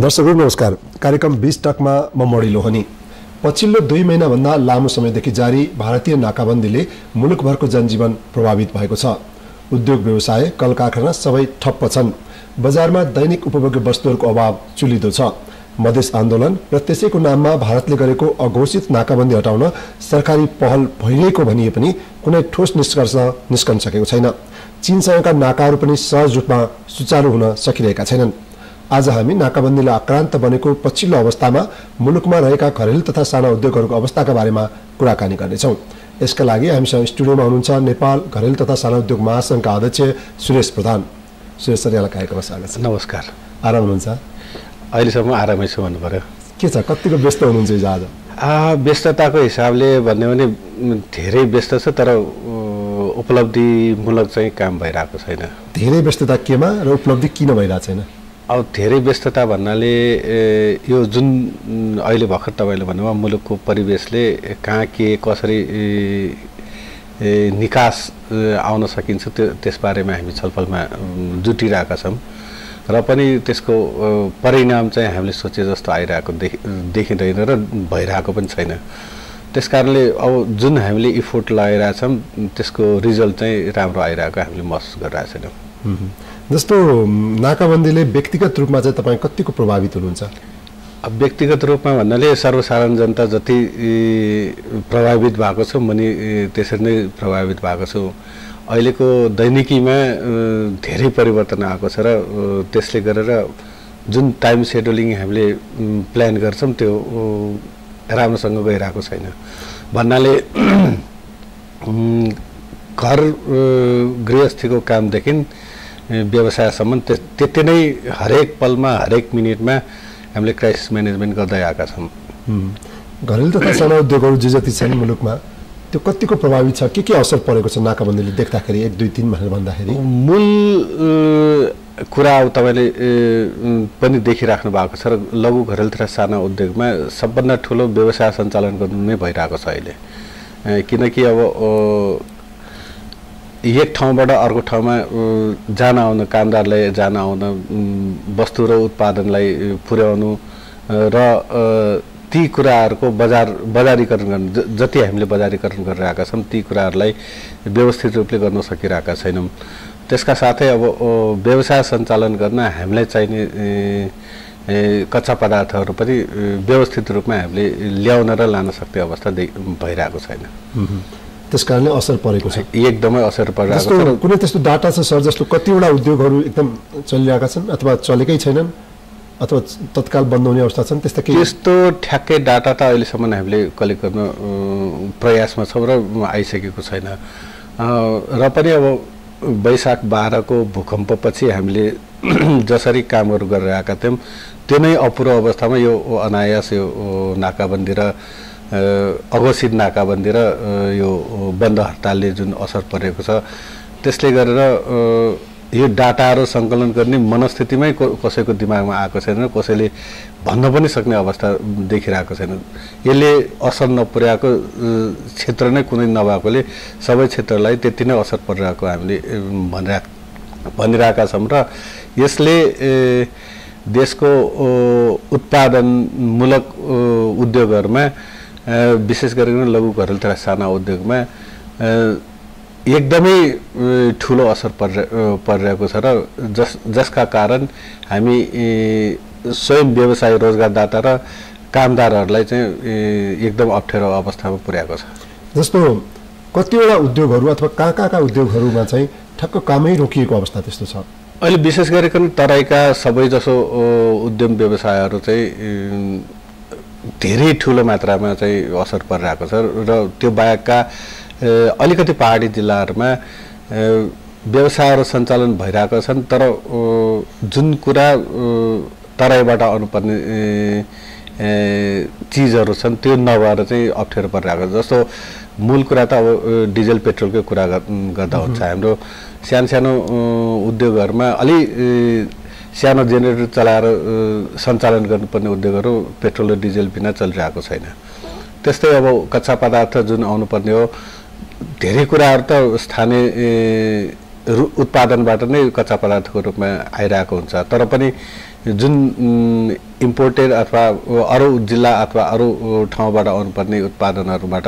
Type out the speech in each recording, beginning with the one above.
दर्शकहरू नमस्कार। कार्यक्रम 20 टकमा म मणि लोहनी। पछिल्लो 2 महिनाभन्दा लामो समयदेखि जारी भारतीय नाकाबन्दीले मुलुकभरको जनजीवन प्रभावित भएको छ। उद्योग व्यवसाय, कल कारखाना सबै ठप्प छन्। बजारमा दैनिक उपभोग्य वस्तुहरूको अभाव चुलिदो छ। मधेस आन्दोलन र त्यसैको नाममा भारतले गरेको अघोषित नाकाबन्दी हटाउन सरकारी पहल भइरहेको भनिए पनि कुनै ठोस निष्कर्ष निस्कन सकेको छैन। चीनसँगका नाकाहरू पनि सहज रूपमा सुचारू हुन सकिरहेका छैनन्। आज हामी नाकाबन्दीले आक्रान्त बनेको पछिल्लो अवस्थामा मुलुकमा रहेका घरेलु तथा साना उद्योगहरूको अवस्थाका बारेमा कुराकानी गर्नेछौँ। यसका लागि हामीसँग स्टुडियोमा हुनुहुन्छ नेपाल घरेलु तथा साना उद्योग महासङ्घका अध्यक्ष सुरेश प्रधान। सुरेश सर, यहाँलाई कार्यक्रममा स्वागत छ। नमस्कार। आराम हुनुहुन्छ? अहिलेसम्म आरामै छु भन्नु पर्यो। के छ, कतिको व्यस्त हुनुहुन्छ आज? व्यस्तताको हिसाबले भन्यो भने धेरै व्यस्त छ, तर उपलब्धिमूलक चाहिँ काम भइरहेको छैन। धेरै व्यस्तता केमा र उपलब्धि किन भइरहेको छैन? अब धेरै व्यस्तता भन्नाले यो जुन अहिले भर्खर तपाईँले भन्नुभयो मुलुकको परिवेशले कहाँ के कसरी निकास आउन सकिन्छ त्यसबारेमा हामी छलफलमा जुटिरहेका छौँ र पनि त्यसको परिणाम चाहिँ हामीले सोचे जस्तो आइरहेको देखिँदैन र भइरहेको पनि छैन। त्यसकारणले अब जुन हामीले इफोर्ट लगाइरहेछौँ त्यसको रिजल्ट चाहिँ राम्रो आइरहेको हामीले महसुस गरिरहेको छैनौँ। जस्तो नाकाबन्दीले व्यक्तिगत रूपमा चाहिँ तपाईँ कतिको प्रभावित हुनुहुन्छ? अब व्यक्तिगत रूपमा भन्नाले सर्वसाधारण जनता जति प्रभावित भएको छ म नि त्यसरी नै प्रभावित भएको छु। अहिलेको दैनिकीमा धेरै परिवर्तन आएको छ र त्यसले गरेर जुन टाइम सेड्युलिङ हामीले प्लान गर्छौँ त्यो राम्रोसँग गइरहेको छैन। भन्नाले घर गृहस्थीको कामदेखि व्यवसायसम्म त्यति नै हरेक पलमा हरेक मिनटमा हामीले क्राइसिस म्यानेजमेन्ट गर्दै आएका छौँ। घरेलु तथा साना उद्योगहरू जे जति छन् मुलुकमा त्यो कतिको प्रभावित छ? के असर परेको छ नाकाबन्दीले देख्दाखेरि 1, 2, 3 भनेर भन्दाखेरि? मूल कुरा अब तपाईँले पनि देखिराख्नु भएको छ र लघु घरेलु तथा साना उद्योगमा सबभन्दा ठुलो व्यवसाय सञ्चालन गर्नु नै भइरहेको छ अहिले। किनकि अब एक ठाउँबाट अर्को ठाउँमा जान आउन, कामदारलाई जान आउन, वस्तु र उत्पादनलाई पुर्याउनु र ती कुराहरूको बजारीकरण गर्नु, जति हामीले बजारीकरण गरिरहेका छौँ ती कुराहरूलाई व्यवस्थित रूपले गर्न सकिरहेका छैनौँ। त्यसका साथै अब व्यवसाय सञ्चालन गर्न हामीलाई चाहिने कच्चा पदार्थहरू पनि व्यवस्थित रूपमा हामीले ल्याउन र लान सक्ने अवस्था भइरहेको छैन। त्यसकारणले असर परेको छ। एकदमै असर परिरहेको छ। कुनै त्यस्तो डाटा छ सर, जस्तो कतिवटा उद्योगहरू एकदम चलिरहेका छन् अथवा चलेकै छैनन् अथवा तत्काल बन्द हुने अवस्था छन्? त्यस्तो ठ्याक्कै डाटा त अहिलेसम्म हामीले कलेक्ट गर्न प्रयासमा छौँ र आइसकेको छैन। र पनि अब वैशाख 12 को भूकम्पपछि हामीले जसरी कामहरू गरिरहेका थियौँ त्यो नै अपुरो अवस्थामा यो अनायास यो नाकाबन्दी र अघोषित नाकाबन्दी र यो बन्द हडतालले जुन असर परेको छ त्यसले गरेर यो डाटाहरू सङ्कलन गर्ने मनस्थितिमै कसैको दिमागमा आएको छैन, कसैले भन्न पनि सक्ने अवस्था देखिरहेको छैन। यसले असर नपुर्याएको क्षेत्र नै कुनै नभएकोले सबै क्षेत्रलाई त्यति नै असर परिरहेको हामीले भनिरहेका छौँ र यसले देशको उत्पादनमूलक उद्योगहरूमा विशेष गरिकन लघु घरेलु तथा साना उद्योगमा एकदमै ठुलो असर परिरहेको छ र जसका कारण हामी स्वयं व्यवसाय रोजगारदाता र कामदारहरूलाई चाहिँ एकदम अप्ठ्यारो अवस्थामा पुर्याएको छ। जस्तो कतिवटा उद्योगहरू अथवा कहाँका उद्योगहरूमा चाहिँ ठक्क कामै रोकिएको अवस्था त्यस्तो छ? अहिले विशेष गरिकन तराईका सबैजसो उद्यम व्यवसायहरू चाहिँ धेरै ठुलो मात्रामा चाहिँ असर परिरहेको छ र त्यो बाहेकका अलिकति पहाडी जिल्लाहरूमा व्यवसायहरू सञ्चालन भइरहेका छन्, तर जुन कुरा तराईबाट आउनुपर्ने चिजहरू छन् त्यो नभएर चाहिँ अप्ठ्यारो परिरहेको छ। जस्तो मूल कुरा त अब डिजल पेट्रोलकै कुरा गर्दा हुन्छ। हाम्रो सानो उद्योगहरूमा अलि सानो जेनेरेटर चलाएर सञ्चालन गर्नुपर्ने उद्योगहरू पेट्रोल र डिजल बिना चलिरहेको छैन। त्यस्तै अब कच्चा पदार्थ जुन आउनुपर्ने हो धेरै कुराहरू त स्थानीय उत्पादनबाट नै कच्चा पदार्थको रूपमा आइरहेको हुन्छ, तर पनि जुन इम्पोर्टेड अथवा अरू जिल्ला अथवा अरू ठाउँबाट आउनुपर्ने उत्पादनहरूबाट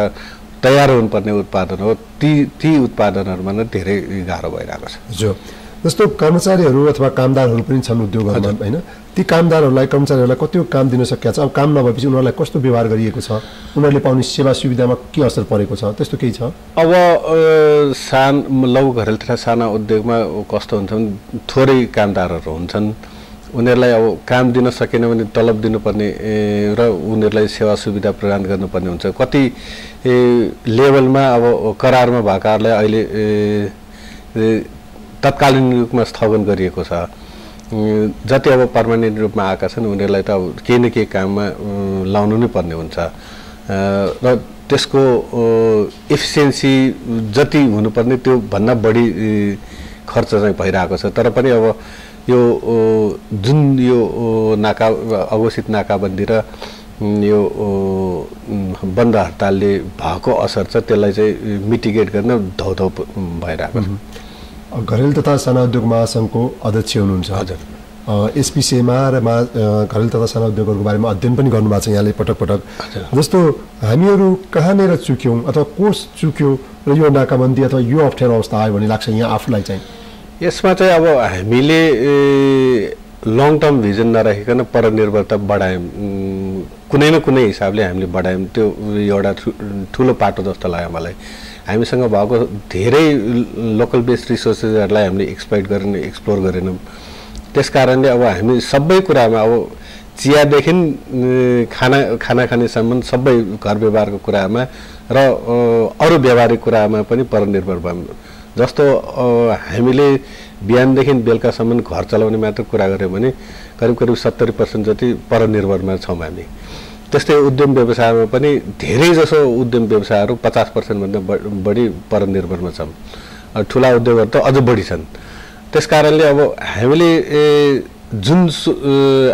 तयार हुनुपर्ने उत्पादन हो, ती उत्पादनहरूमा नै धेरै गाह्रो भइरहेको छ। हजुर, जस्तो कर्मचारीहरू अथवा कामदारहरू पनि छन् उद्योगहरूमा होइन, ती कर्मचारीहरूलाई कति काम दिन सकिएको छ? अब काम नभएपछि उनीहरूलाई कस्तो व्यवहार गरिएको छ, उनीहरूले पाउने सेवा सुविधामा के असर परेको छ, त्यस्तो केही छ? अब लघु घरेलु तथा साना उद्योगमा कस्तो हुन्छ भने थोरै कामदारहरू हुन्छन्, उनीहरूलाई अब काम दिन सकेन भने तलब दिनुपर्ने र उनीहरूलाई सेवा सुविधा प्रदान गर्नुपर्ने हुन्छ। कति लेभलमा अब करारमा भएकाहरूलाई अहिले तत्कालीन रूपमा स्थगन गरिएको छ। जति अब पर्मानेन्ट रूपमा आएका छन् उनीहरूलाई त अब केही न केही काममा लाउनु नै पर्ने हुन्छ र त्यसको एफिसियन्सी जति हुनुपर्ने त्यो भन्दा बढी खर्च चाहिँ भइरहेको छ। तर पनि अब यो जुन यो नाका अघोषित नाकाबन्दी र यो बन्द हडतालले भएको असर छ त्यसलाई चाहिँ मिटिगेट गर्न धौधौ भइरहेको छ। घरेलु तथा साना उद्योग महासङ्घको अध्यक्ष हुनुहुन्छ। हजुर, एसपिसिएमा र घरेलु तथा साना उद्योगहरूको बारेमा अध्ययन पनि गर्नुभएको छ यहाँले पटक पटक। जस्तो हामीहरू कहाँनिर चुक्यौँ अथवा को चुक्यो र यो नाकाबन्दी अथवा यो अप्ठ्यारो अवस्था आयो भन्ने लाग्छ यहाँ आफूलाई चाहिँ? यसमा चाहिँ अब हामीले लङ टर्म भिजन नराखिकन परनिर्भरता बढायौँ, कुनै न कुनै हिसाबले हामीले बढायौँ, त्यो एउटा ठुलो पाटो जस्तो लाग्यो मलाई। हामीसँग भएको धेरै लोकल बेस्ड रिसोर्सेसहरूलाई हामीले एक्सप्लोर गरेनौँ। त्यस कारणले अब हामी सबै कुरामा अब चियादेखि खाना खानेसम्म सबै घर व्यवहारको कुरामा र अरू व्यावहारिक कुरामा पनि परनिर्भर भयौँ। जस्तो हामीले बिहानदेखि बेलुकासम्म घर चलाउने मात्र कुरा गऱ्यौँ भने करिब 70% जति परनिर्भरमा छौँ हामी। त्यस्तै उद्यम व्यवसायमा पनि धेरै जसो उद्यम व्यवसायहरू 50% भन्दा बढी परनिर्भरमा छन्। ठुला उद्योगहरू त अझ बढी छन्। त्यस कारणले अब हामीले जुन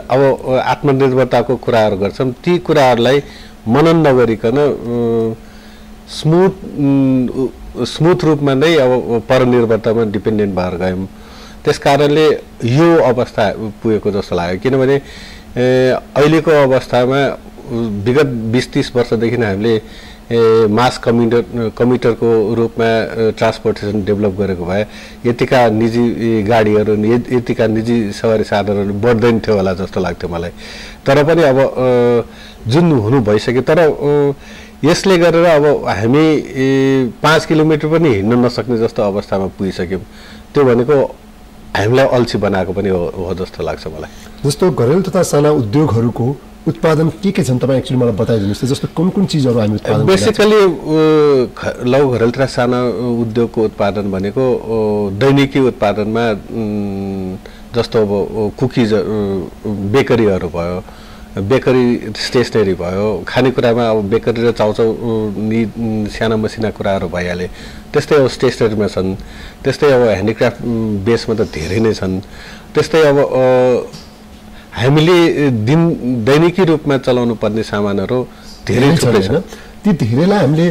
अब आत्मनिर्भरताको कुराहरू गर्छौँ ती कुराहरूलाई मनन नगरिकन स्मुथ रूपमा नै अब परनिर्भरतामा डिपेन्डेन्ट भएर गयौँ। त्यस कारणले यो अवस्था पुगेको जस्तो लाग्यो। किनभने अहिलेको अवस्थामा विगत 20-30 वर्षदेखि हामीले मास कम्युटरको रूपमा ट्रान्सपोर्टेसन डेभलप गरेको भए यतिका निजी गाडीहरू यतिका निजी सवारी साधनहरू बढ्दैन थियो होला जस्तो लाग्थ्यो मलाई। तर पनि अब जुन हुनु भइसक्यो। तर यसले गरेर अब हामी 5 किलोमिटर पनि हिँड्न नसक्ने जस्तो अवस्थामा पुगिसक्यौँ। त्यो भनेको हामीलाई अल्छी बनाएको पनि हो जस्तो लाग्छ मलाई। जस्तो घरेलु तथा साना उद्योगहरूको उत्पादन के छन् तपाईँ एक्चुअली मलाई बताइदिनुहोस् त। जस्तो कुन चिजहरू हामी उत्पादन बेसिकली लघु घरेलु तथा साना उद्योगको उत्पादन भनेको दैनिकी उत्पादनमा जस्तो अब कुकिज बेकरीहरू भयो, बेकरी स्टेसनरी भयो, खानेकुरामा अब बेकरी र चाउचाउ साना मसिना कुराहरू भइहाले। त्यस्तै अब स्टेसनरीमा छन्। त्यस्तै अब ह्यान्डिक्राफ्ट बेसमा त धेरै नै छन्। त्यस्तै अब हामीले दैनिकी रूपमा चलाउनु पर्ने सामानहरू धेरै छन्। ती धेरैलाई हामीले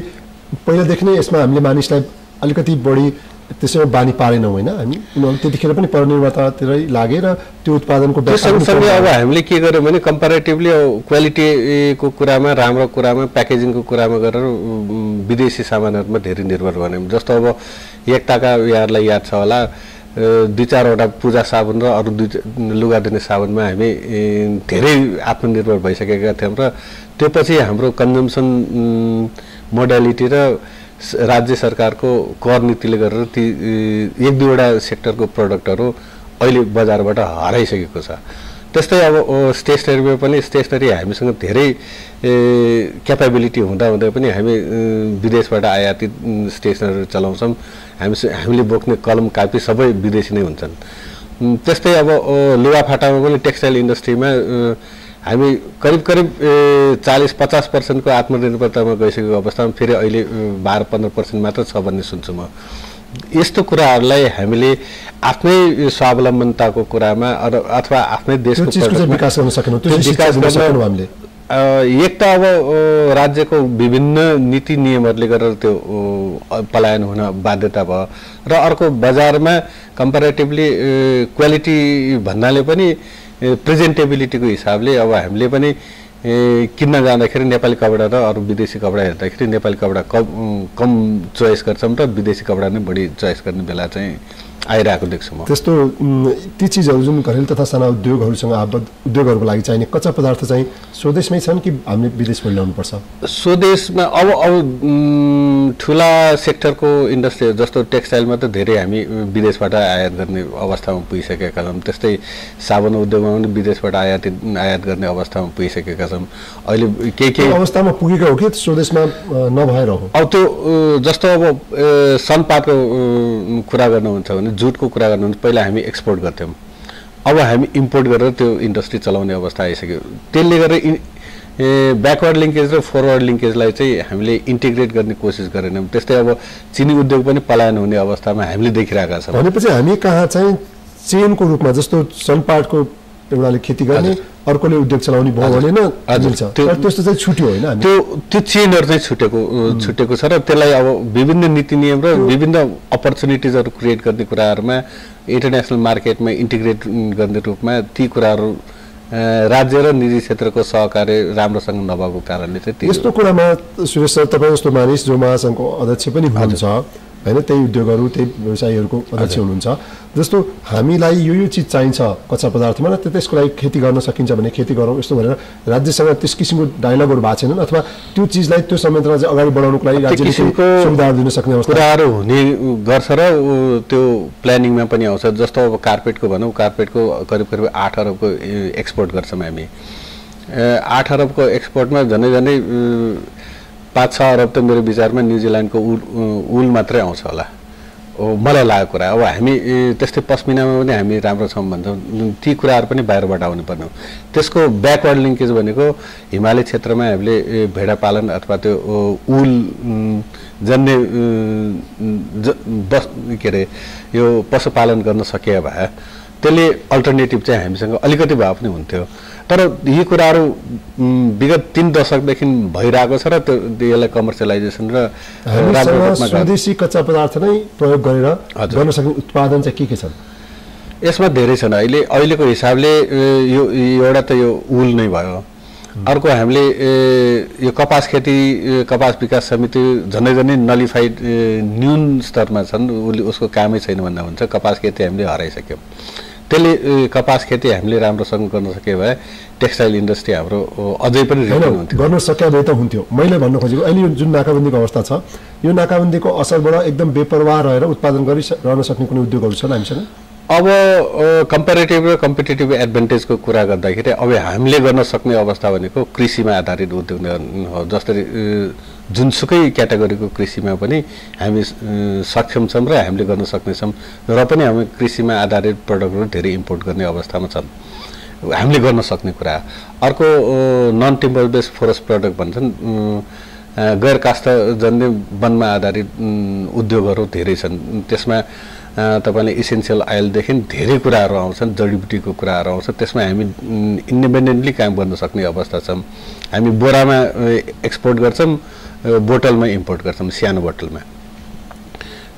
पहिलादेखि नै यसमा हामीले मानिसलाई अलिकति बढी त्यसैमा बानी पारेनौँ होइन। हामी उनीहरू त्यतिखेर पनि परनिर्भरतातिरै लागेर त्यो उत्पादनको सँगसँगै अब हामीले के गर्यौँ भने कम्पेरेटिभली क्वालिटीको कुरामा, राम्रो कुरामा, प्याकेजिङको कुरामा गरेर विदेशी सामानहरूमा धेरै निर्भर बन्यौँ। जस्तो अब एकताका यहाँहरूलाई याद छ होला 2-4वटा पूजा साबुन र अरू लुगा दिने साबुनमा हामी धेरै आत्मनिर्भर भइसकेका थियौँ र त्यो पछि हाम्रो कन्जम्सन मोडालिटी र राज्य सरकारको कर नीतिले गरेर ती 1-2वटा सेक्टरको प्रडक्टहरू अहिले बजारबाट हराइसकेको छ। त्यस्तै अब स्टेसनरीमा पनि स्टेसनरी हामीसँग धेरै क्यापेबिलिटी हुँदा पनि हामी विदेशबाट आयातित स्टेसनरी चलाउँछौँ। हामीले बोक्ने कलम कापी सबै विदेशी नै हुन्छन्। त्यस्तै अब लुगाफाटामा पनि टेक्सटाइल इन्डस्ट्रीमा हामी करिब 40-50% को आत्मनिर्भरतामा गइसकेको अवस्थामा फेरि अहिले 12-15% मात्र छ भन्ने सुन्छु म। यस्तो कुराहरूलाई हामीले आफ्नै स्वावलम्बनताको कुरामा अथवा आफ्नै देशको विकास गर्न सक्नु हामीले एक त अब राज्यको विभिन्न नीति नियमहरूले गरेर त्यो पलायन हुन बाध्यता भयो र अर्को बजारमा कम्पेरेटिभली क्वालिटी भन्नाले पनि प्रेजेन्टेबिलिटीको हिसाबले अब हामीले पनि किन्न जाँदाखेरि नेपाली कपडा र अरू विदेशी कपडा हेर्दाखेरि नेपाली कपडा कम चोइस गर्छौँ र विदेशी कपडा नै बढी चोइस गर्ने बेला चाहिँ आइरहेको देख्छु म। त्यस्तो ती चिजहरू जुन घरेलु तथा साना उद्योगहरूसँग आबद्ध उद्योगहरूको लागि चाहिने कच्चा पदार्थ चाहिँ स्वदेशमै छन् कि हामीले विदेशबाट ल्याउनुपर्छ? स्वदेशमा अब ठुला सेक्टरको इन्डस्ट्री जस्तो टेक्सटाइलमा त धेरै हामी विदेशबाट आयात गर्ने अवस्थामा पुगिसकेका छौँ। त्यस्तै साबुन उद्योगमा पनि विदेशबाट आयात गर्ने अवस्थामा पुगिसकेका छौँ। अहिले केही अवस्थामा पुगेको हो कि स्वदेशमा नभएर हो? अब त्यो जस्तो अब सनपाटको कुरा गर्नुहुन्छ भने, जुटको कुरा गर्नुहुन्छ, पहिला हामी एक्सपोर्ट गर्थ्यौँ, अब हामी इम्पोर्ट गरेर त्यो इन्डस्ट्री चलाउने अवस्था आइसक्यो। त्यसले गर्दा ब्याकवर्ड लिङ्केज र फरवर्ड लिङ्केजलाई चाहिँ हामीले इन्टिग्रेट गर्ने कोसिस गरेनौँ। त्यस्तै अब चिनी उद्योग पनि पलायन हुने अवस्थामा हामीले देखिरहेका छौँ। भनेपछि हामी कहाँ चाहिँ चेनको रूपमा जस्तो सनपाटको एउटाले खेती गर्ने अर्कोले उद्योग चलाउने भयो भने न मिल्छ, त्यस्तो चाहिँ छुट्यो होइन? त्यो चेनहरू चाहिँ छुटेको छ र त्यसलाई अब विभिन्न नीति नियम र विभिन्न अपर्च्युनिटिजहरू क्रिएट गर्ने कुराहरूमा इन्टरनेसनल मार्केटमा इन्टिग्रेट गर्ने रूपमा ती कुराहरू राज्य र निजी क्षेत्रको सहकार्य राम्रोसँग नभएको कारणले चाहिँ यस्तो कुरामा सुरेश सर, तपाईँ जस्तो मानिस जो महासङ्घको अध्यक्ष पनि हुनुहुन्छ होइन, त्यही उद्योगहरू त्यही व्यवसायीहरूको अध्यक्ष हुनुहुन्छ, जस्तो हामीलाई यो चिज चाहिन्छ कच्चा पदार्थमा र त्यसको लागि खेती गर्न सकिन्छ भने खेती गरौँ यस्तो भनेर राज्यसँग त्यस किसिमको डायलगहरू भएको छैनन्, अथवा त्यो चिजलाई त्यो संयन्त्रमा चाहिँ अगाडि बढाउनुको लागि राज्यले सुविधाहरू दिन सक्ने अवस्था कुराहरू हुने गर्छ र त्यो प्लानिङमा पनि आउँछ। जस्तो अब कार्पेटको भनौँ, कार्पेटको करिब 8 अरबको एक्सपोर्ट गर्छौँ हामी। 8 अरबको एक्सपोर्टमा झन्डै 5-6 अरब त मेरो विचारमा न्युजिल्यान्डको उल मात्रै आउँछ होला, मलाई लागेको कुरा। अब हामी त्यस्तै पस्मिनामा पनि हामी राम्रो छौँ भन्छौँ, ती कुराहरू पनि बाहिरबाट आउनु पर्ने हो। त्यसको ब्याकवर्ड लिङ्केज भनेको हिमाली क्षेत्रमा हामीले भेडा पालन अथवा त्यो उल जन्ने के अरे यो पशुपालन गर्न सके भए त्यसले अल्टरनेटिभ चाहिँ हामीसँग अलिकति भए पनि हुन्थ्यो। तर यी कुराहरू विगत 3 दशकदेखि भइरहेको छ र यसलाई कमर्सियलाइजेसन र स्वदेशी कच्चा पदार्थ नै प्रयोग गरेर गर्न सक्ने उत्पादन चाहिँ के छन्? यसमा धेरै छन्। अहिलेको हिसाबले यो एउटा त यो उल नै भयो। अर्को हामीले यो कपास खेती, कपास विकास समिति झन्डै नलिफाइड न्यून स्तरमा छन्, उसको कामै छैन भन्दा हुन्छ। कपास खेती हामीले हराइसक्यौँ। त्यसले कपास खेती हामीले राम्रोसँग गर्न सके भए टेक्सटाइल इन्डस्ट्री हाम्रो अझै पनि गर्न सके भए त हुन्थ्यो। मैले भन्न खोजेको अहिले यो जुन नाकाबन्दीको अवस्था छ, यो नाकाबन्दीको असरबाट एकदम बेपरवाह रहेर उत्पादन गरिरहन सक्ने कुनै उद्योगहरू छन् हामीसँग? अब कम्पेरेटिभ र कम्पिटेटिभ एडभान्टेजको कुरा गर्दाखेरि अब हामीले गर्न सक्ने अवस्था भनेको कृषिमा आधारित उद्योग हो। जसरी जुनसुकै क्याटेगोरीको कृषिमा पनि हामी सक्षम छौँ र हामीले गर्न सक्नेछौँ, र पनि हामी कृषिमा आधारित प्रडक्टहरू धेरै इम्पोर्ट गर्ने अवस्थामा छन्, हामीले गर्न सक्ने कुरा। अर्को non timber based forest product भन्छन्, गैर काष्ठजन्य वनमा आधारित उद्योगहरू धेरै छन्। त्यसमा तपाईँले इसेन्सियल अइलदेखि धेरै कुराहरू आउँछन्, जडीबुटीको कुराहरू आउँछ। त्यसमा हामी इन्डिपेन्डेन्टली काम गर्न सक्ने अवस्था छौँ। हामी बोरामा एक्सपोर्ट गर्छौँ, बोतलमा इम्पोर्ट गर्छौँ, सानो बोतलमा।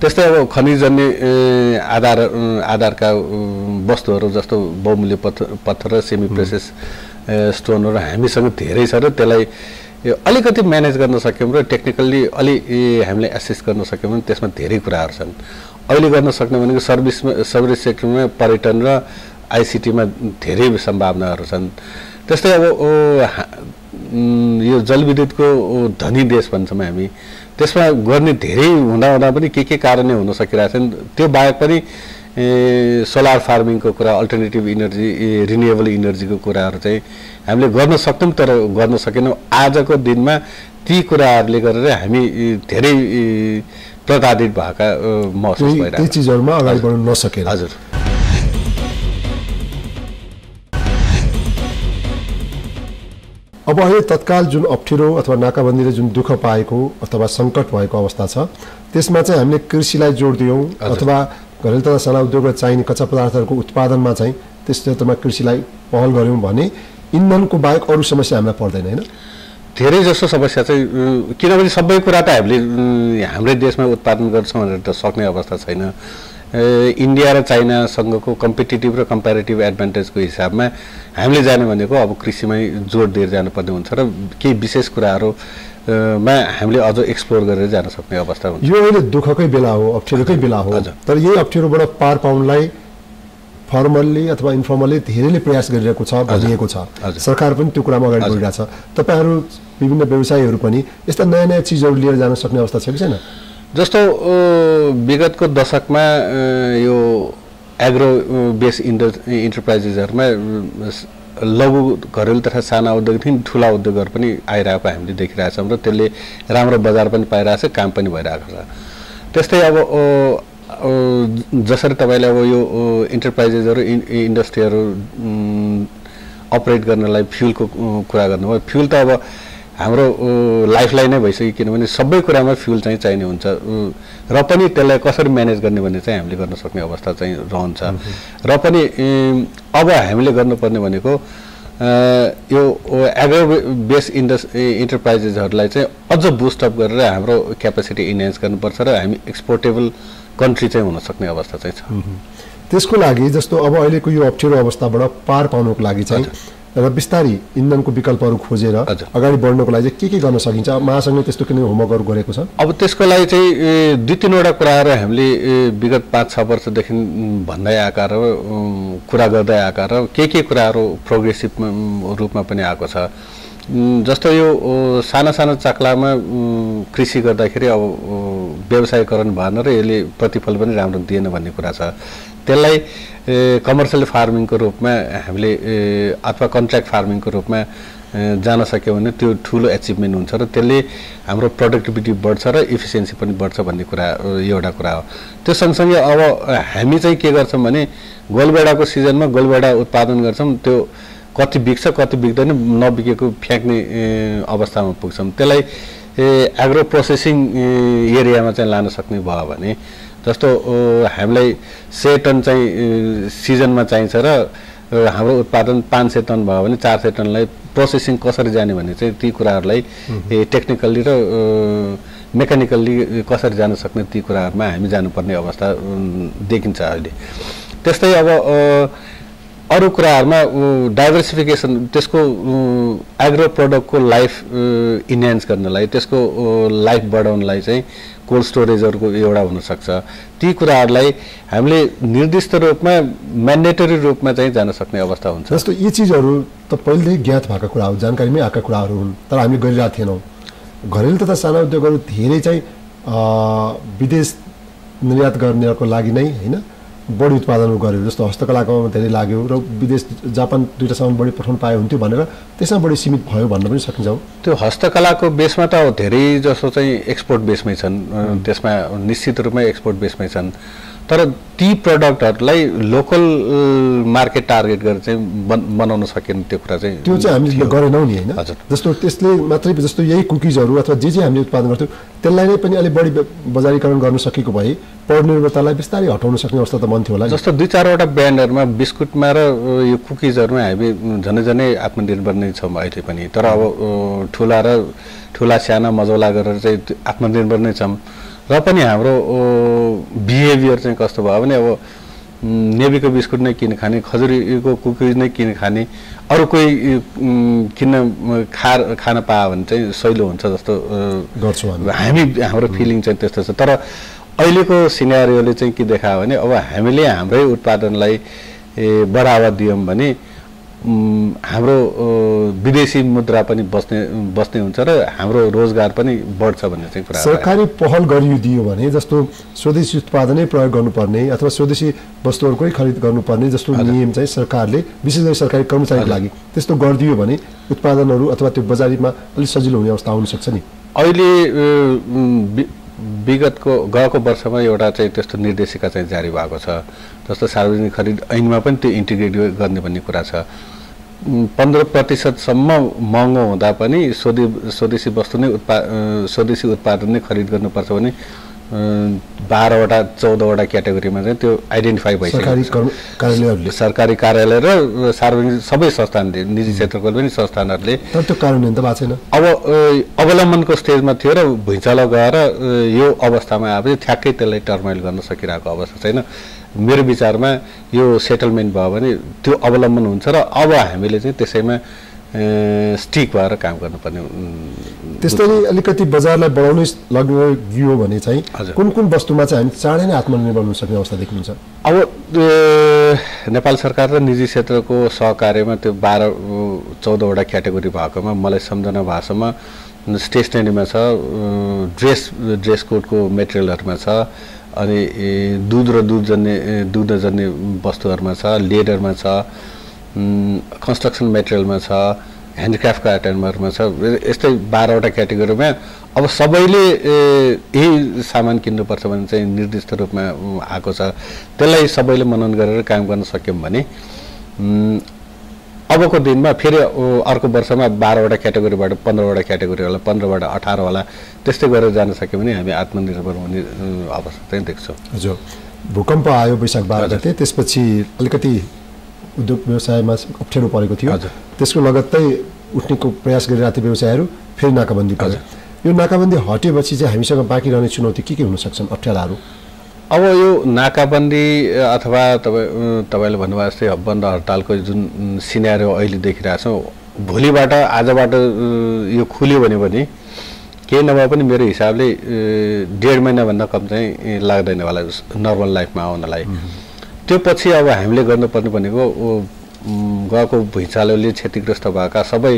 त्यस्तै अब खनिजजन्य आधारका वस्तुहरू जस्तो बहुमूल्य पत्थर र सेमी प्रेसियस स्टोनहरू हामीसँग धेरै छ र त्यसलाई अलिकति म्यानेज गर्न सक्यौँ र टेक्निकल्ली हामीले एसिस्ट गर्न सक्यौँ भने त्यसमा धेरै कुराहरू छन्। अहिले गर्न सक्ने भनेको सर्भिस सेक्टरमा पर्यटन र आइसिटीमा धेरै सम्भावनाहरू छन्। त्यस्तै अब यो जलविद्युतको धनी देश भन्छौँ हामी, त्यसमा गर्ने धेरै हुँदा पनि के कारणले हुन सकिरहेछन्। त्यो बाहेक पनि सोलर फार्मिङको कुरा, अल्टरनेटिभ इनर्जी, रिन्युएबल इनर्जीको कुराहरू चाहिँ हामीले गर्न सक्थ्यौँ तर गर्न सकेनौँ। आजको दिनमा ती कुराहरूले गरेर हामी धेरै प्रताडित भएका महसुस भइरहेको, ती चिजहरूमा अगाडि बढ्न नसकेर। हजुर। अब अहिले तत्काल जुन अप्ठ्यारो अथवा नाकाबन्दीले जुन दुःख पाएको अथवा सङ्कट भएको अवस्था छ, त्यसमा चाहिँ हामीले कृषिलाई जोड दियौँ अथवा घरेलु तथा साना उद्योगलाई चाहिने कच्चा पदार्थहरूको उत्पादनमा चाहिँ त्यस क्षेत्रमा कृषिलाई पहल गऱ्यौँ भने इन्धनको बाहेक अरू समस्या हामीलाई पर्दैन होइन? धेरै जस्तो समस्या चाहिँ, किनभने सबै कुरा त हामीले हाम्रै देशमा उत्पादन गर्छौँ भनेर त सक्ने अवस्था छैन। इन्डिया र चाइनासँगको कम्पिटिटिभ र कम्पेरिटिभ एडभान्टेजको हिसाबमा हामीले जाने भनेको अब कृषिमै जोड दिएर जानुपर्ने हुन्छ र केही विशेष कुराहरूमा हामीले अझ एक्सप्लोर गरेर जान सक्ने अवस्था हुन्छ। यो अहिले दुःखकै बेला हो, अप्ठ्यारोकै बेला हो, तर यही अप्ठ्यारोबाट पार पाउनलाई फर्मल्ली अथवा इन्फर्मल्ली धेरैले प्रयास गरिरहेको छ भनिएको छ। सरकार पनि त्यो कुरामा अगाडि बढिरहेको छ। तपाईहरू विभिन्न व्यवसायीहरू पनि यस्ता नयाँ नयाँ चिजहरू लिएर जान सक्ने अवस्था छ कि छैन? जस्तो विगतको दशकमा यो एग्रो बेस इन्टरप्राइजेसहरूमा लघु घरेलु तथा साना उद्योगदेखि ठुला उद्योगहरू पनि आइरहेको हामीले देखिरहेछौँ र त्यसले राम्रो बजार पनि पाइरहेछ, काम पनि भइरहेको छ। त्यस्तै अब जसरी तपाईँले अब यो इन्टरप्राइजेसहरू इन्डस्ट्रीहरू अपरेट गर्नलाई फ्युलको कुरा गर्नुभयो। फ्युल त अब हाम्रो लाइफलाइन नै भइसक्यो, किनभने सबै कुरामा फ्युल चाहिँ चाहिने हुन्छ र पनि त्यसलाई कसरी म्यानेज गर्ने भन्ने चाहिँ हामीले गर्न सक्ने अवस्था चाहिँ रहन्छ। र पनि अब हामीले गर्नुपर्ने भनेको यो एग्रो बेस इन्टरप्राइजेसहरूलाई चाहिँ अझ बुस्टअप गरेर हाम्रो क्यापेसिटी इन्हान्स गर्नुपर्छ र हामी एक्सपोर्टेबल कन्ट्री चाहिँ हुन सक्ने अवस्था चाहिँ छ। त्यसको लागि जस्तो अब अहिलेको यो अप्ठ्यारो अवस्थाबाट पार पाउनको लागि चाहिँ र बिस्तारै इन्धनको विकल्पहरू खोजेर अगाडि बढ्नको लागि के गर्न सकिन्छ? महासंघले त्यस्तो किन होमवर्कहरू गरेको छ? अब त्यसको लागि चाहिँ 2-3वटा कुराहरू हामीले विगत 5-6 वर्षदेखि भन्दै आएका र कुरा गर्दै आएका र के कुराहरू प्रोग्रेसिभ रूपमा पनि आएको छ। जस्तो यो साना साना चाक्लामा कृषि गर्दाखेरि अब व्यवसायीकरण भएन र यसले प्रतिफल पनि राम्रो दिएन भन्ने कुरा छ। त्यसलाई कमर्सियल फार्मिङको रूपमा हामीले अथवा कन्ट्र्याक्ट फार्मिङको रूपमा जान सक्यो भने त्यो ठुलो एचिभमेन्ट हुन्छ र त्यसले हाम्रो प्रोडक्टिभिटी बढ्छ र इफिसियन्सी पनि बढ्छ भन्ने कुरा एउटा कुरा हो। त्यो सँगसँगै अब हामी चाहिँ के गर्छौँ भने गोलभेडाको सिजनमा गोलभेडा उत्पादन गर्छौँ, त्यो कति बिक्छ कति बिक्दैन नबिकेको फ्याँक्ने अवस्थामा पुग्छौँ। त्यसलाई एग्रो प्रोसेसिङ एरियामा चाहिँ लान सक्ने भयो भने जस्तो हामीलाई 100 टन चाहिँ सिजनमा चाहिन्छ र हाम्रो उत्पादन 500 टन भयो भने 400 टनलाई प्रोसेसिङ कसरी जाने भन्ने चाहिँ ती कुराहरूलाई टेक्निकल्ली र मेकानिकल्ली कसरी जान सक्ने ती कुराहरूमा हामी जानुपर्ने अवस्था देखिन्छ अहिले। त्यस्तै अब अरू कुराहरूमा डाइभर्सिफिकेसन, त्यसको एग्रो प्रोडक्टको लाइफ इन्हान्स गर्नलाई, त्यसको लाइफ बढाउनलाई चाहिँ कोल्ड स्टोरेजहरूको एउटा हुनसक्छ। ती कुराहरूलाई हामीले निर्दिष्ट रूपमा म्यान्डेटरी रूपमा चाहिँ जान सक्ने अवस्था हुन्छ। जस्तो यी चिजहरू त पहिलेदेखि ज्ञात भएका कुरा हो, जानकारीमै आएका कुराहरू हुन्, तर हामीले गरिरहेका थिएनौँ। घरेलु तथा साना उद्योगहरू धेरै चाहिँ विदेश निर्यात गर्नको लागि नै होइन बढी उत्पादन गर्यो। जस्तो हस्तकलाको धेरै लाग्यो र विदेश जापान 2टासम्म बढी पठाउन पाए हुन्थ्यो भनेर त्यसमा बढी सीमित भयो भन्न पनि सकिन्छ। त्यो हस्तकलाको बेसमा त धेरै जसो चाहिँ एक्सपोर्ट बेसमै छन्, त्यसमा निश्चित रूपमै एक्सपोर्ट बेसमै छन्। तर ती प्रडक्टहरूलाई लोकल मार्केट टार्गेट गरेर चाहिँ बनाउन सकेन, त्यो कुरा चाहिँ त्यो चाहिँ हामीले गरेनौँ नि होइन। जस्तो त्यसले मात्रै जस्तो यही कुकिजहरू अथवा जे हामीले उत्पादन गर्थ्यौँ त्यसलाई नै पनि अलिक बढी बजारीकरण गर्न सकेको भए परनिर्भरतालाई बिस्तारै हटाउन सक्ने अवस्था त बन्थ्यो होला। जस्तो 2-4वटा ब्रान्डहरूमा बिस्कुटमा र यो कुकिजहरूमा हामी झनै आत्मनिर्भर नै छौँ अहिले पनि। तर अब ठुला साना मजौला गरेर चाहिँ आत्मनिर्भर नै छौँ। र पनि हाम्रो बिहेभियर चाहिँ कस्तो भयो भने अब नेबीको बिस्कुट नै किन खाने, खजुरीको कुकिज नै किन खाने, अरू कोही खान पायो भने चाहिँ सहिलो हुन्छ जस्तो गर्छौँ हाम्रो फिलिङ चाहिँ त्यस्तो छ। तर अहिलेको सिनेरियोले चाहिँ के देखायो भने अब हामीले हाम्रै उत्पादनलाई बढावा दियौँ भने हाम्रो विदेशी मुद्रा पनि बस्ने हुन्छ र हाम्रो रोजगार पनि बढ्छ भन्ने चाहिँ कुरा। सरकारी पहल गरिदियो भने जस्तो स्वदेशी उत्पादनै प्रयोग गर्नुपर्ने अथवा स्वदेशी वस्तुहरूकै खरिद गर्नुपर्ने जस्तो नियम चाहिँ सरकारले विशेष गरी सरकारी कर्मचारीको लागि त्यस्तो गरिदियो भने उत्पादनहरू अथवा त्यो बजारीमा अलिक सजिलो हुने अवस्था आउन सक्छ नि। अहिले गएको वर्षमा एउटा चाहिँ त्यस्तो निर्देशिका चाहिँ जारी भएको छ। जस्तो सार्वजनिक खरिद ऐनमा पनि त्यो इन्टिग्रेट गर्ने भन्ने कुरा छ। 15% महँगो हुँदा पनि स्वदेशी वस्तु नै स्वदेशी उत्पादन नै खरिद गर्नुपर्छ भने 12वटा 14वटा क्याटेगोरीमा चाहिँ त्यो आइडेन्टिफाई भइसक्यो। सरकारी कार्यालय र सार्वजनिक सबै संस्थानले, निजी क्षेत्रको पनि संस्थानहरूले। तर त्यो कार्यान्वयन त भएको छैन। अब अवलम्बनको स्टेजमा थियो र भुइँचालो गएर यो अवस्थामा आएपछि ठ्याक्कै त्यसलाई टर्माइल गर्न सकिरहेको अवस्था छैन। मेरो विचारमा यो सेटलमेन्ट भयो भने त्यो अवलम्बन हुन्छ र अब हामीले चाहिँ त्यसैमा स्टिक भएर काम गर्नुपर्ने। त्यस्तै अलिकति बजारलाई बढाउनै लगियो भने चाहिँ कुन कुन वस्तुमा चाहिँ हामी चाँडै नै आत्मनिर्भर हुन सक्ने अवस्था देखिन्छ? अब नेपाल सरकार र निजी क्षेत्रको सहकार्यमा त्यो 12-14वटा क्याटेगोरी भएकोमा मलाई सम्झना भाषामा स्टेसनरीमा छ, ड्रेस कोडको मेटेरियलहरूमा छ, अनि दुध र दुधजन्य वस्तुहरूमा छ, लेदरमा छ, कन्स्ट्रक्सन मेटेरियलमा छ, ह्यान्डिक्राफ्टको आइटमहरूमा छ। यस्तै 12वटा क्याटेगोरीमा अब सबैले यही सामान किन्नुपर्छ भने चाहिँ निर्दिष्ट रूपमा आएको छ। त्यसलाई सबैले मनन गरेर काम गर्न सक्यौँ भने अबको दिनमा फेरि अर्को वर्षमा 12वटा क्याटेगोरीबाट 15वटा क्याटेगोरी होला, 15बाट 18 होला, त्यस्तै गरेर जान सक्यो भने हामी आत्मनिर्भर हुने अवस्था चाहिँ देख्छौँ। हजुर, भूकम्प आयो वैशाख 12 गते, त्यसपछि अलिकति उद्योग व्यवसायमा अप्ठ्यारो परेको थियो। त्यसको लगत्तै उठ्नेको प्रयास गरिरहेका थिए व्यवसायहरू, फेरि नाकाबन्दी पर्यो। यो नाकाबन्दी हटेपछि चाहिँ हामीसँग बाँकी रहने चुनौती के हुन सक्छन्, अप्ठ्याराहरू? अब यो नाकाबन्दी अथवा तपाईँले भन्नुभयो जस्तै बन्द हडतालको जुन सिनेरियो अहिले देखिरहेछौँ, भोलिबाट आजबाट यो खुल्यो भने केही नभए पनि मेरो हिसाबले 1.5 महिनाभन्दा कम चाहिँ लाग्दैन होला नर्मल लाइफमा आउनलाई। त्यो पछि अब हामीले गर्नुपर्ने भनेको गएको भुइँचालोले क्षतिग्रस्त भएका सबै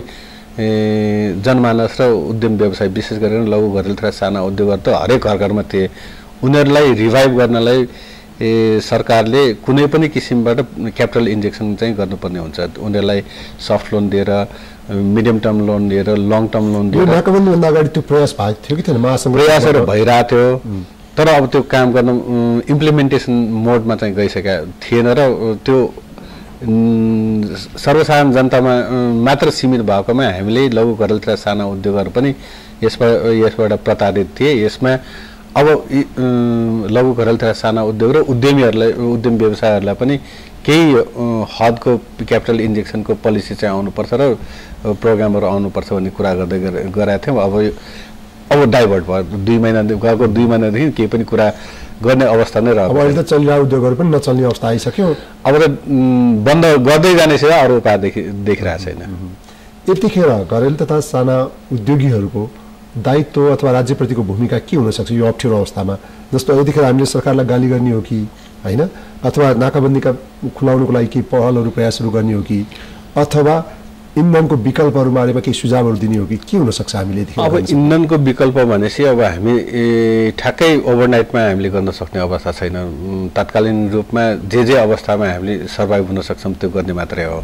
जनमानस र उद्यम व्यवसाय, विशेष गरेर लघु घरेलु तथा साना उद्योगहरू त हरेक घरमा थिए। उनीहरूलाई रिभाइभ गर्नलाई सरकारले कुनै पनि किसिमबाट क्यापिटल इन्जेक्सन चाहिँ गर्नुपर्ने हुन्छ। उनीहरूलाई सफ्ट लोन दिएर, मिडियम टर्म लोन दिएर, लङ टर्म लोन दिएर। नाकाबन्दीभन्दा अगाडि त्यो प्रयास भएको थियो कि थिएन? प्रयासहरू भइरहेको थियो, तर अब त्यो काम गर्न इम्प्लिमेन्टेसन मोडमा चाहिँ गइसकेका थिएन र त्यो सर्वसाधारण जनतामा मात्र सीमित भएकोमा हामीले लघु घरेलु तथा साना उद्योगहरू पनि यसबाट प्रताडित थिए। यसमा अब लघु घरेलु तथा साना उद्योग र उद्यमीहरूलाई, उद्यम व्यवसायहरूलाई पनि केही हदको क्यापिटल इन्जेक्सनको पोलिसी चाहिँ आउनुपर्छ र प्रोग्रामहरू आउनुपर्छ भन्ने कुरा गर्दै गएका थियौँ। अब डाइभर्ट भयो। 2 महिनादेखि केही पनि कुरा गर्ने अवस्था नै रह्यो। अब अहिले त चलिरहेको उद्योगहरू पनि नचल्ने अवस्था आइसक्यो। अब त बन्द गर्दै जाने सेवा अरू उपाय देखिरहेको छैन। यतिखेर घरेलु तथा साना उद्योगीहरूको दायित्व अथवा राज्यप्रतिको भूमिका के हुनसक्छ यो अप्ठ्यारो अवस्थामा? जस्तो यतिखेर हामीले सरकारलाई गाली गर्ने हो कि होइन, अथवा नाकाबन्दीका खुलाउनुको लागि केही पहलहरू प्रयासहरू गर्ने हो कि, अथवा इन्धनको विकल्पहरू बारेमा केही सुझावहरू दिने हो कि के हुनसक्छ हामीले? अब इन्धनको विकल्प भनेपछि अब हामी ठ्याक्कै ओभरनाइटमा हामीले गर्न सक्ने अवस्था छैन। तत्कालीन रूपमा जे अवस्थामा हामीले सर्भाइभ हुन सक्छौँ त्यो गर्ने मात्रै हो।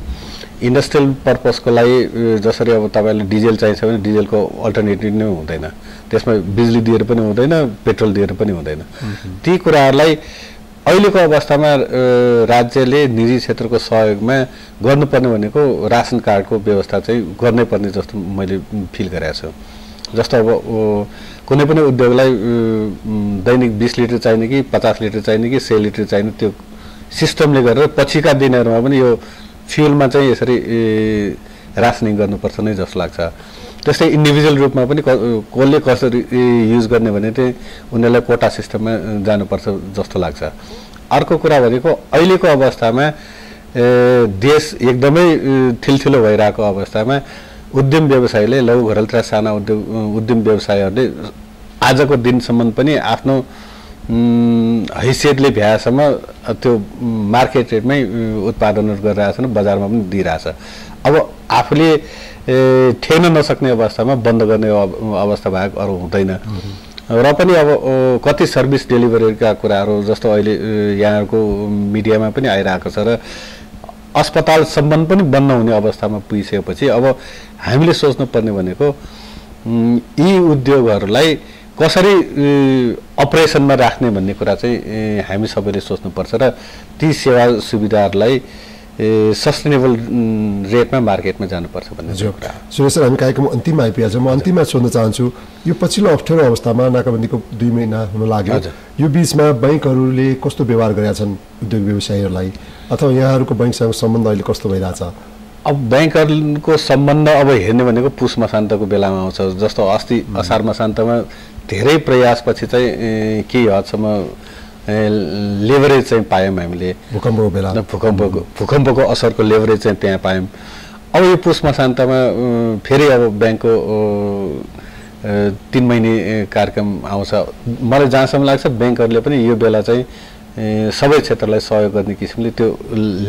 इन्डस्ट्रियल पर्पजको लागि जसरी अब तपाईँले डिजेल चाहिन्छ भने डिजेलको अल्टरनेटिभ नै हुँदैन, त्यसमा बिजुली दिएर पनि हुँदैन, पेट्रोल दिएर पनि हुँदैन। ती कुराहरूलाई अहिलेको अवस्थामा राज्यले निजी क्षेत्रको सहयोगमा गर्नुपर्ने भनेको रासन कार्डको व्यवस्था चाहिँ गर्नै पर्ने जस्तो मैले फिल गरेको छु। जस्तो अब कुनै पनि उद्योगलाई दैनिक 20 लिटर चाहिने कि 50 लिटर चाहिने कि 100 लिटर चाहिने त्यो सिस्टमले गरेर पछिका दिनहरूमा पनि यो फ्युलमा चाहिँ यसरी रासनिङ गर्नुपर्छ नै जस्तो लाग्छ। त्यस्तै इन्डिभिजुअल रूपमा पनि कसले कसरी युज गर्ने भने चाहिँ उनीहरूलाई कोटा सिस्टममा जानुपर्छ जस्तो लाग्छ। अर्को कुरा भनेको अहिलेको अवस्थामा देश एकदमै ठिलठिलो भइरहेको अवस्थामा उद्यम व्यवसायले, लघु घरेलु तथा साना उद्यम व्यवसायहरूले आजको दिनसम्म पनि आफ्नो हैसियतले भ्याएसम्म त्यो मार्केट रेटमै उत्पादनहरू गरिरहेछन्, बजारमा पनि दिइरहेछ। अब आफूले ठेक्न नसक्ने अवस्थामा बन्द गर्ने अवस्था बाहेक अरू हुँदैन। र पनि अब कति सर्भिस डेलिभरीका कुराहरू जस्तो अहिले यहाँको मिडियामा पनि आइरहेको छ र अस्पतालसम्म पनि बन्द हुने अवस्थामा पुगिसकेपछि अब हामीले सोच्नुपर्ने भनेको यी उद्योगहरूलाई कसरी अपरेसनमा राख्ने भन्ने कुरा चाहिँ हामी सबैले सोच्नुपर्छ र ती सेवा सुविधाहरूलाई सस्टेनेबल रेटमा मार्केटमा जानुपर्छ भन्ने कुरा। सुरेश सर, हामी कार्यक्रम अन्तिममा आइपुगेका छौँ। म अन्तिममा सोध्न चाहन्छु, यो पछिल्लो अप्ठ्यारो अवस्थामा नाकाबन्दीको 2 महिना हुन लाग्यो, यो बीचमा बैंकहरूले कस्तो व्यवहार गरेका छन् उद्योग व्यवसायीहरूलाई, अथवा यहाँहरूको बैंकसँग सम्बन्ध अहिले कस्तो भइरहेछ? अब बैंकहरूको सम्बन्ध अब हेर्ने भनेको पुस मसान्तको बेलामा आउँछ। जस्तो अस्ति असार मसान्तमा धेरै प्रयासपछि चाहिँ केही हदसम्म लेभरेज चाहिँ पायौँ हामीले। भूकम्पको बेला भूकम्पको असरको लेभरेज चाहिँ त्यहाँ पायौँ। अब यो पुस मसान्तमा फेरि अब ब्याङ्कको 3 महिने कार्यक्रम आउँछ। मलाई जहाँसम्म लाग्छ ब्याङ्कहरूले पनि यो बेला चाहिँ सबै क्षेत्रलाई सहयोग गर्ने किसिमले त्यो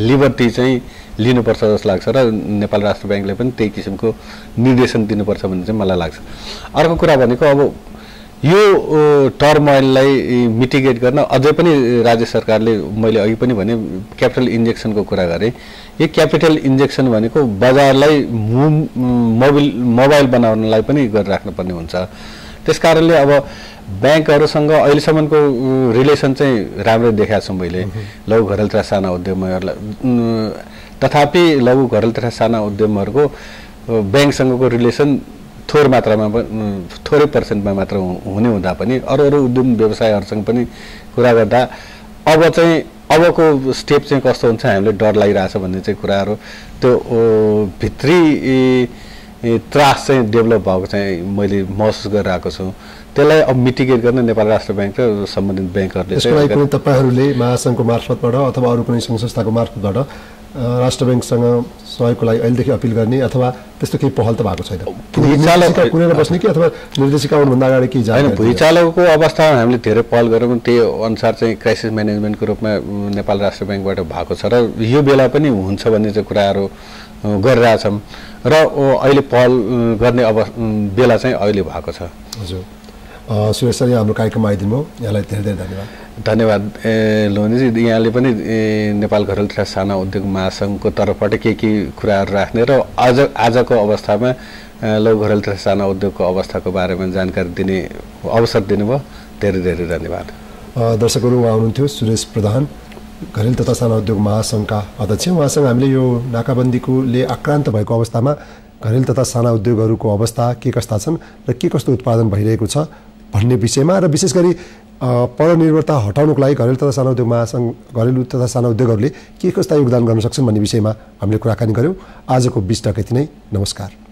लिबर्टी चाहिँ लिनुपर्छ जस्तो लाग्छ र नेपाल राष्ट्र ब्याङ्कले पनि त्यही किसिमको निर्देशन दिनुपर्छ भन्ने चाहिँ मलाई लाग्छ। अर्को कुरा भनेको अब यो टर्मोइललाई मिटिगेट गर्न अझै पनि राज्य सरकारले, मैले अघि पनि भने क्यापिटल इन्जेक्सनको कुरा गरेँ, यो क्यापिटल इन्जेक्सन भनेको बजारलाई मोबाइल बनाउनलाई पनि गरिराख्नुपर्ने हुन्छ। त्यसकारणले अब ब्याङ्कहरूसँग अहिलेसम्मको रिलेसन चाहिँ राम्रै देखाएको छु मैले लघु घरेलु तथा साना उद्यमहरूलाई। तथापि लघु घरेलु तथा साना उद्यमहरूको ब्याङ्कसँगको रिलेसन थोरै पर्सेन्टमा मात्र हुने हुँदा पनि अरू उद्यम व्यवसायहरूसँग पनि कुरा गर्दा अब चाहिँ अबको स्टेप चाहिँ कस्तो हुन्छ हामीले डर लागिरहेछ भन्ने चाहिँ कुराहरू, त्यो भित्री त्रास चाहिँ डेभलप भएको चाहिँ मैले महसुस गरिरहेको छु। त्यसलाई अब मिटिगेट गर्न नेपाल राष्ट्र ब्याङ्क र सम्बन्धित ब्याङ्कहरूले चाहिँ तपाईँहरूले महासङ्घको मार्फतबाट अथवा अरू कुनै सङ्घ संस्थाको मार्फतबाट राष्ट्र ब्याङ्कसँग सहयोगको लागि अहिलेदेखि अपिल गर्ने अथवा त्यस्तो केही पहल त भएको छैन? कुरेर बस्ने कि अथवा निर्देशिका आउनुभन्दा अगाडि केही होइन, भुइँचालोको अवस्थामा हामीले धेरै पहल गऱ्यौँ। त्यही अनुसार चाहिँ क्राइसिस म्यानेजमेन्टको रूपमा नेपाल राष्ट्र ब्याङ्कबाट भएको छ र यो बेला पनि हुन्छ भन्ने चाहिँ कुराहरू गरिरहेछौँ र अहिले पहल गर्ने बेला चाहिँ अहिले भएको छ। हजुर, सुरेश सर, हाम्रो कार्यक्रममा आइदिनु भयो, यहाँलाई धेरै धेरै धन्यवाद। धन्यवाद लोहनीजी। यहाँले पनि नेपाल घरेलु तथा साना उद्योग महासङ्घको तर्फबाट के कुराहरू राख्ने र आजको अवस्थामा लघु घरेलु तथा साना उद्योगको अवस्थाको बारेमा जानकारी दिने अवसर दिनुभयो, धेरै धेरै धन्यवाद। दर्शकहरू, उहाँ हुनुहुन्थ्यो सुरेश प्रधान, घरेलु तथा साना उद्योग महासङ्घका अध्यक्ष। उहाँसँग हामीले यो नाकाबन्दीले आक्रान्त भएको अवस्थामा घरेलु तथा साना उद्योगहरूको अवस्था के कस्ता छन् र के कस्तो उत्पादन भइरहेको छ भन्ने विषयमा र विशेष गरी परनिर्भरता हटाउनको लागि घरेलु तथा साना उद्योग महासङ्घ, घरेलु तथा साना उद्योगहरूले के कस्ता योगदान गर्न सक्छन् भन्ने विषयमा हामीले कुराकानी गऱ्यौँ। आजको 20 टक यति नै। नमस्कार।